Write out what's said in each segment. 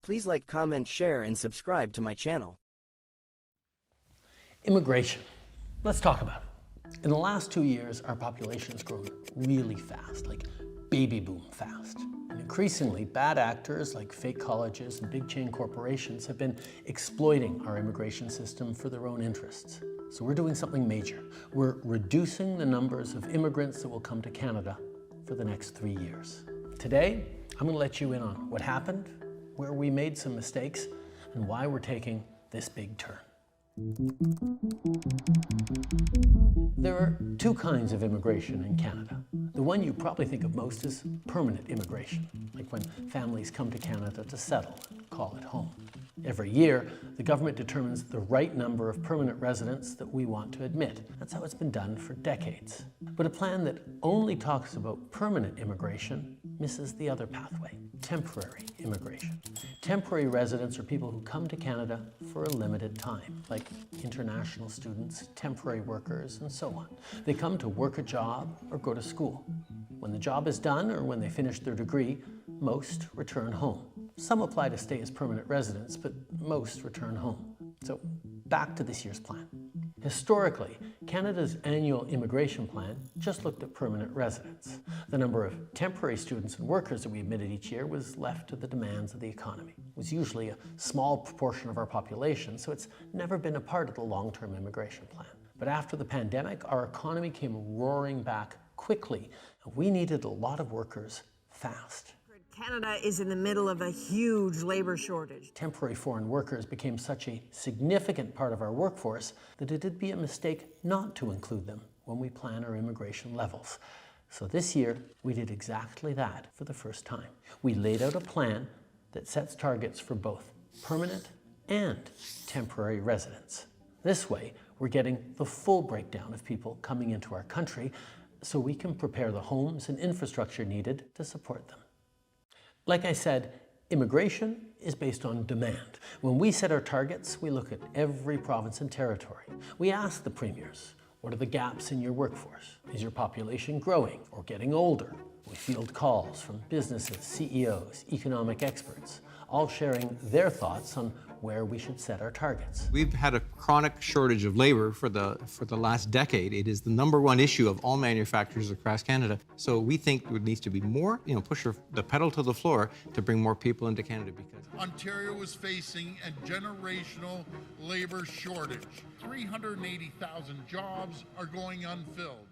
Please like, comment, share, and subscribe to my channel. Immigration. Let's talk about it. In the last 2 years, our population has grown really fast, like baby boom fast. And increasingly, bad actors like fake colleges and big chain corporations have been exploiting our immigration system for their own interests. So we're doing something major. We're reducing the numbers of immigrants that will come to Canada for the next 3 years. Today, I'm going to let you in on what happened, where we made some mistakes, and why we're taking this big turn. There are two kinds of immigration in Canada. The one you probably think of most is permanent immigration, like when families come to Canada to settle and call it home. Every year, the government determines the right number of permanent residents that we want to admit. That's how it's been done for decades. But a plan that only talks about permanent immigration misses the other pathway, temporary immigration. Temporary residents are people who come to Canada for a limited time, like international students, temporary workers, and so on. They come to work a job or go to school. When the job is done or when they finish their degree, most return home. Some apply to stay as permanent residents, but most return home. So back to this year's plan. Historically, Canada's annual immigration plan just looked at permanent residents. The number of temporary students and workers that we admitted each year was left to the demands of the economy. It was usually a small proportion of our population, so it's never been a part of the long-term immigration plan. But after the pandemic, our economy came roaring back quickly, and we needed a lot of workers fast. Canada is in the middle of a huge labor shortage. Temporary foreign workers became such a significant part of our workforce that it'd be a mistake not to include them when we plan our immigration levels. So this year, we did exactly that for the first time. We laid out a plan that sets targets for both permanent and temporary residents. This way, we're getting the full breakdown of people coming into our country so we can prepare the homes and infrastructure needed to support them. Like I said, immigration is based on demand. When we set our targets, we look at every province and territory. We ask the premiers, what are the gaps in your workforce? Is your population growing or getting older? We field calls from businesses, CEOs, economic experts, all sharing their thoughts on where we should set our targets. We've had a chronic shortage of labor for the last decade. It is the #1 issue of all manufacturers across Canada. So we think there needs to be more, push the pedal to the floor to bring more people into Canada because Ontario is facing a generational labor shortage. 380,000 jobs are going unfilled.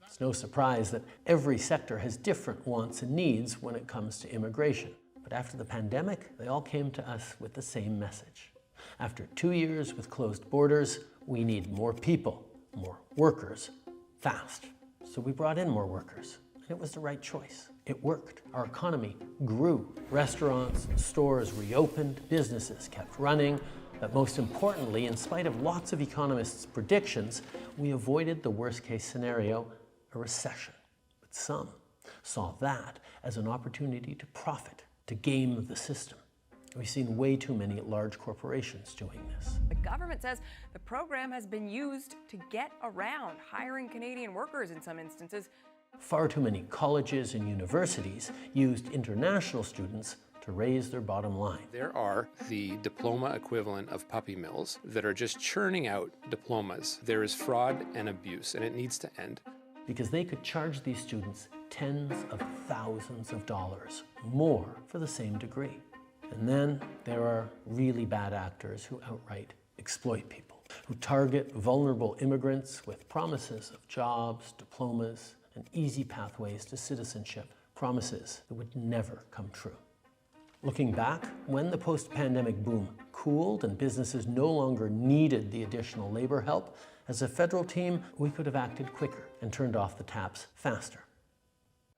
It's no surprise that every sector has different wants and needs when it comes to immigration. But after the pandemic, they all came to us with the same message. After 2 years with closed borders, we need more people, more workers, fast. So we brought in more workers, and it was the right choice. It worked. Our economy grew. Restaurants and stores reopened, businesses kept running, but most importantly, in spite of lots of economists' predictions, we avoided the worst-case scenario, a recession. But some saw that as an opportunity to profit, to game the system. We've seen way too many large corporations doing this. The government says the program has been used to get around hiring Canadian workers in some instances. Far too many colleges and universities used international students to raise their bottom line. There are the diploma equivalent of puppy mills that are just churning out diplomas. There is fraud and abuse, and it needs to end. Because they could charge these students tens of thousands of dollars more for the same degree. And then there are really bad actors who outright exploit people, who target vulnerable immigrants with promises of jobs, diplomas, and easy pathways to citizenship, promises that would never come true. Looking back, when the post-pandemic boom cooled and businesses no longer needed the additional labor help, as a federal team, we could have acted quicker and turned off the taps faster.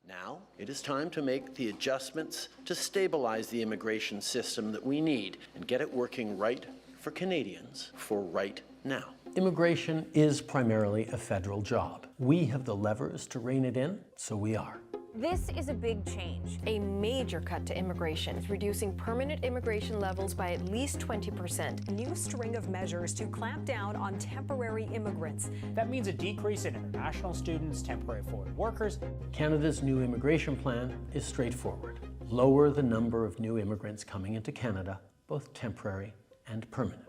Now, it is time to make the adjustments to stabilize the immigration system that we need and get it working right for Canadians for right now. Immigration is primarily a federal job. We have the levers to rein it in, so we are. This is a big change, a major cut to immigration, reducing permanent immigration levels by at least 20%. A new string of measures to clamp down on temporary immigrants. That means a decrease in international students, temporary foreign workers. Canada's new immigration plan is straightforward. lower the number of new immigrants coming into Canada, both temporary and permanent.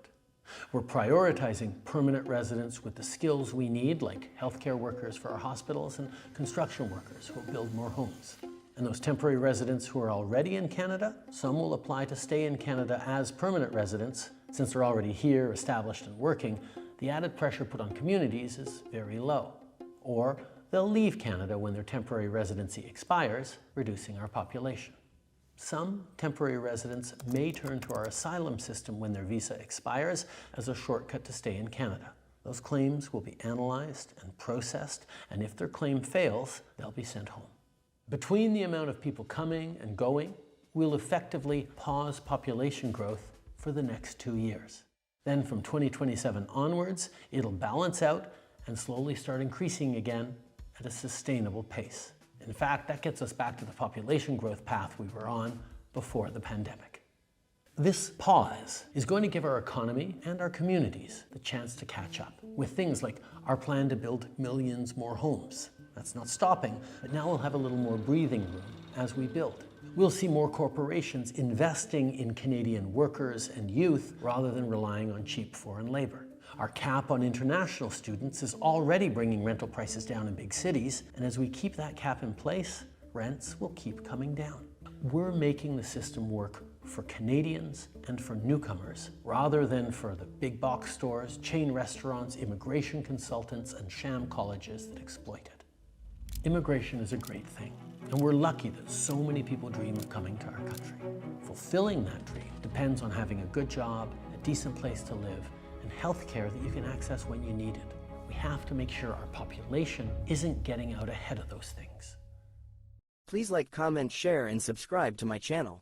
We're prioritizing permanent residents with the skills we need, like healthcare workers for our hospitals and construction workers who will build more homes. And those temporary residents who are already in Canada, some will apply to stay in Canada as permanent residents. Since they're already here, established and working, the added pressure put on communities is very low. Or they'll leave Canada when their temporary residency expires, reducing our population. Some temporary residents may turn to our asylum system when their visa expires as a shortcut to stay in Canada. Those claims will be analyzed and processed, and if their claim fails, they'll be sent home. Between the amount of people coming and going, we'll effectively pause population growth for the next 2 years. Then from 2027 onwards, it'll balance out and slowly start increasing again at a sustainable pace. In fact, that gets us back to the population growth path we were on before the pandemic. This pause is going to give our economy and our communities the chance to catch up with things like our plan to build millions more homes. That's not stopping, but now we'll have a little more breathing room as we build. We'll see more corporations investing in Canadian workers and youth rather than relying on cheap foreign labor. Our cap on international students is already bringing rental prices down in big cities, and as we keep that cap in place, rents will keep coming down. We're making the system work for Canadians and for newcomers, rather than for the big box stores, chain restaurants, immigration consultants, and sham colleges that exploit it. Immigration is a great thing, and we're lucky that so many people dream of coming to our country. Fulfilling that dream depends on having a good job, a decent place to live, and health care that you can access when you need it. We have to make sure our population isn't getting out ahead of those things. Please like, comment, share, and subscribe to my channel.